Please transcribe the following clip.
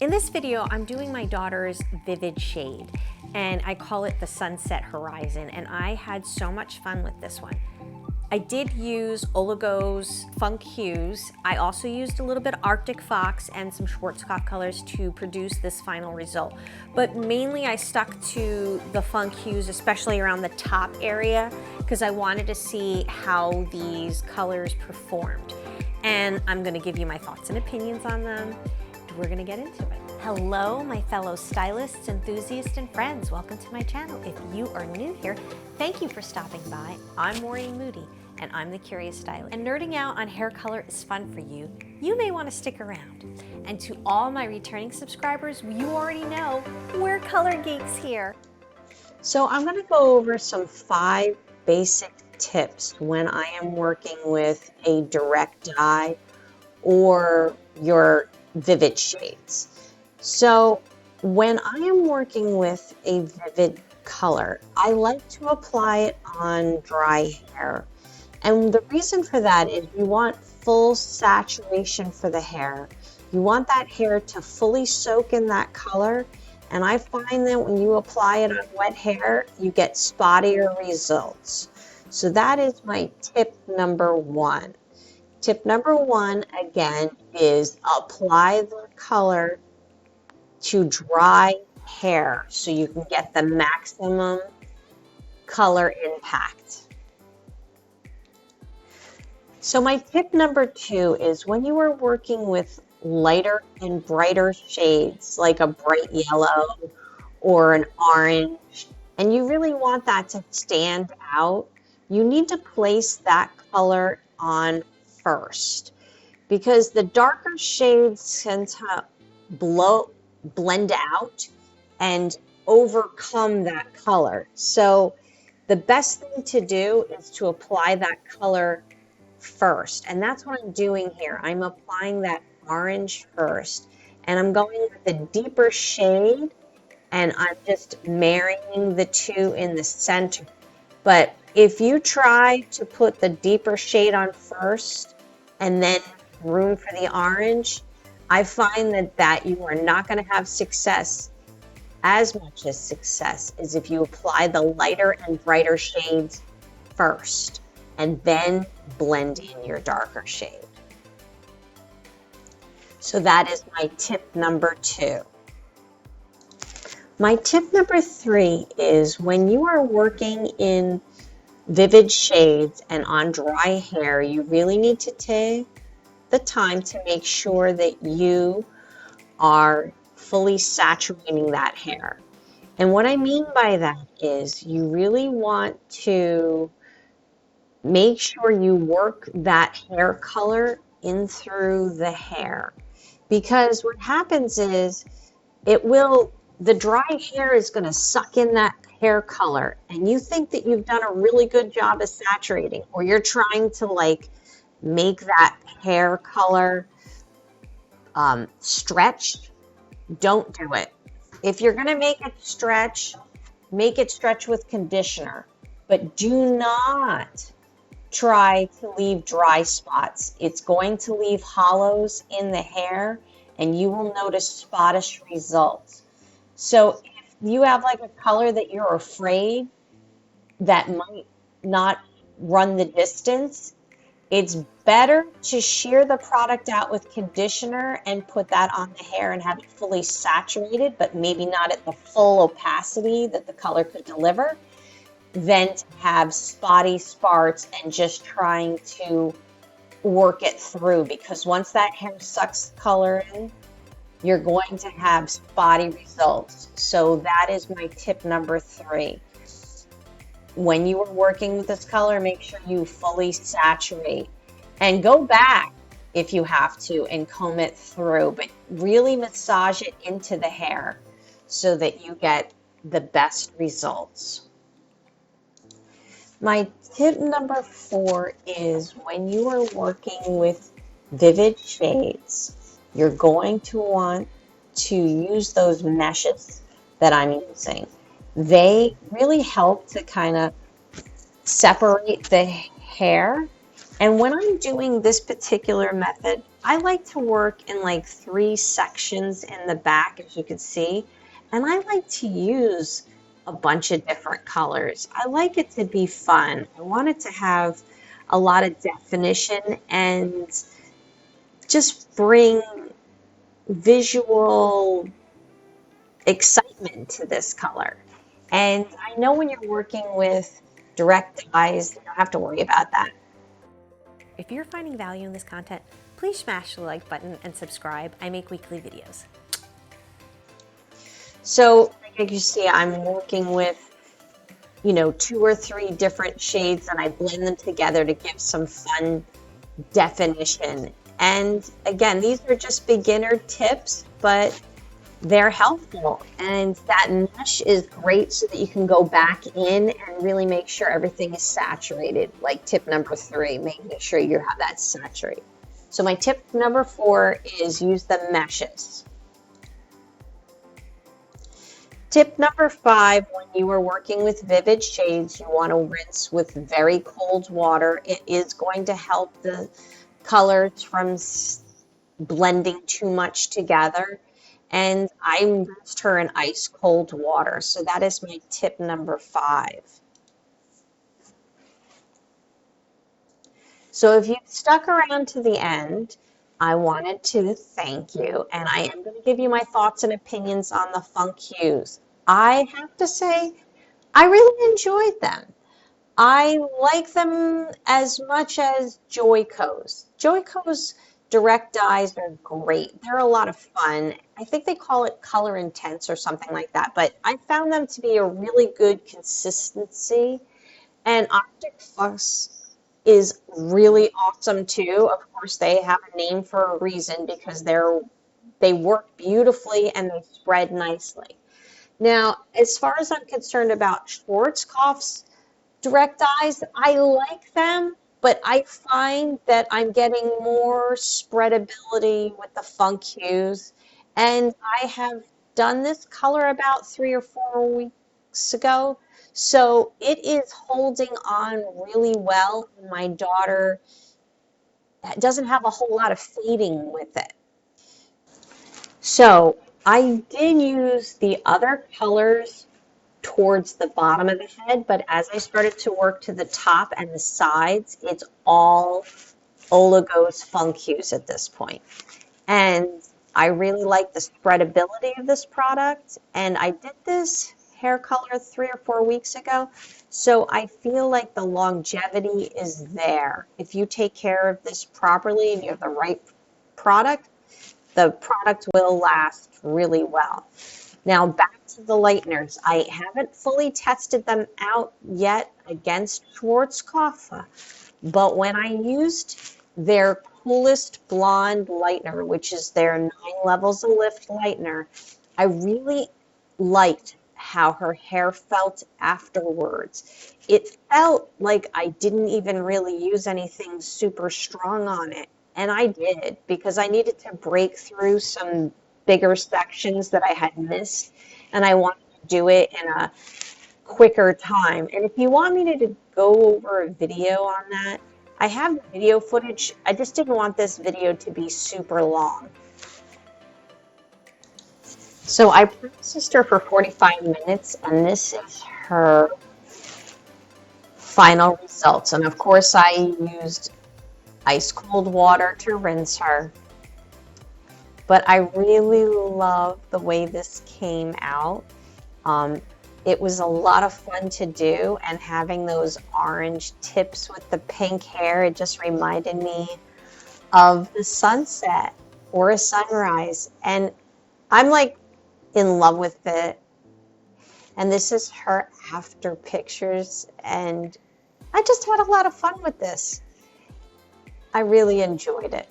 In this video, I'm doing my daughter's vivid shade, and I call it the Sunset Horizon, and I had so much fun with this one. I did use Oligo's Funkhues. I also used a little bit of Arctic Fox and some Schwarzkopf colors to produce this final result. But mainly I stuck to the Funkhues, especially around the top area, because I wanted to see how these colors performed. And I'm gonna give you my thoughts and opinions on them. We're gonna get into it. Hello, my fellow stylists, enthusiasts, and friends. Welcome to my channel. If you are new here, thank you for stopping by. I'm Maureen Moody, and I'm the Curious Stylist. And nerding out on hair color is fun for you. You may want to stick around. And to all my returning subscribers, you already know we're color geeks here. So I'm going to go over some 5 basic tips when I am working with a direct dye or your vivid shades. So when I am working with a vivid color, I like to apply it on dry hair. And the reason for that is you want full saturation for the hair. You want that hair to fully soak in that color. And I find that when you apply it on wet hair, you get spottier results. So that is my tip number 1. Tip number 1, again, is apply the color to dry hair so you can get the maximum color impact. So my tip number 2 is when you are working with lighter and brighter shades, like a bright yellow or an orange, and you really want that to stand out, you need to place that color on first, because the darker shades tend to blend out and overcome that color. So the best thing to do is to apply that color first, and that's what I'm doing here. I'm applying that orange first, and I'm going with the deeper shade, and I'm just marrying the two in the center. But if you try to put the deeper shade on first and then room for the orange, I find that you are not going to have success, as much as success as if you apply the lighter and brighter shades first and then blend in your darker shade. So that is my tip number 2. My tip number 3 is when you are working in vivid shades and on dry hair, you really need to take the time to make sure that you are fully saturating that hair. And what I mean by that is you really want to make sure you work that hair color in through the hair, because what happens is the dry hair is going to suck in that hair color, and you think that you've done a really good job of saturating, or you're trying to make that hair color stretched. Don't do it. If you're going to make it stretch with conditioner, but do not try to leave dry spots. It's going to leave hollows in the hair, and you will notice spottish results. So if you have a color that you're afraid that might not run the distance, it's better to shear the product out with conditioner and put that on the hair and have it fully saturated, but maybe not at the full opacity that the color could deliver, than to have spotty spots and just trying to work it through, because once that hair sucks color in, you're going to have spotty results. So that is my tip number 3. When you are working with this color, make sure you fully saturate, and go back if you have to and comb it through, but really massage it into the hair so that you get the best results. My tip number 4 is when you are working with vivid shades, you're going to want to use those meshes that I'm using. They really help to kind of separate the hair And when I'm doing this particular method, I like to work in like 3 sections in the back, as you can see. And I like to use a bunch of different colors. I like it to be fun. I want it to have a lot of definition and just bring visual excitement to this color. And I know when you're working with direct dyes, you don't have to worry about that. If you're finding value in this content, please smash the like button and subscribe. I make weekly videos. So like you see, I'm working with, 2 or 3 different shades, and I blend them together to give some fun definition. And again, these are just beginner tips, but they're helpful. And that mesh is great so that you can go back in and really make sure everything is saturated. Like tip number 3, making sure you have that saturated. So my tip number 4 is use the meshes. Tip number 5, when you are working with vivid shades, you want to rinse with very cold water. It is going to help the colors from blending too much together. And I rinsed her in ice cold water. So that is my tip number 5. So if you've stuck around to the end, I wanted to thank you, and I am going to give you my thoughts and opinions on the Funkhues. I have to say, I really enjoyed them. I like them as much as Joico's. Joico's direct dyes are great. They're a lot of fun. I think they call it Color Intense or something like that, but I found them to be a really good consistency. And Arctic Fuss is really awesome too. Of course, they have a name for a reason because they work beautifully and they spread nicely. Now, as far as I'm concerned about Schwarzkopf's direct dyes, I like them, but I find that I'm getting more spreadability with the Funkhues. And I have done this color about 3 or 4 weeks ago. So it is holding on really well. My daughter doesn't have a whole lot of fading with it. So I did use the other colors towards the bottom of the head, but as I started to work to the top and the sides, it's all Oligo's Funkhues at this point. And I really like the spreadability of this product, and I did this hair color 3 or 4 weeks ago, so I feel like the longevity is there. If you take care of this properly and you have the right product, the product will last really well. Now back to the lighteners. I haven't fully tested them out yet against Schwarzkopf, but when I used their Coolest Blonde Lightener, which is their 9 levels of lift lightener, I really liked how her hair felt afterwards. It felt like I didn't even really use anything super strong on it. And I did, because I needed to break through some bigger sections that I had missed, and I wanted to do it in a quicker time. And if you want me to go over a video on that, I have the video footage. I just didn't want this video to be super long. So I processed her for 45 minutes, and this is her final results. And of course, I used ice cold water to rinse her. But I really love the way this came out. It was a lot of fun to do, and having those orange tips with the pink hair, it just reminded me of the sunset or a sunrise. And I'm like in love with it. And this is her after pictures, and I just had a lot of fun with this. I really enjoyed it.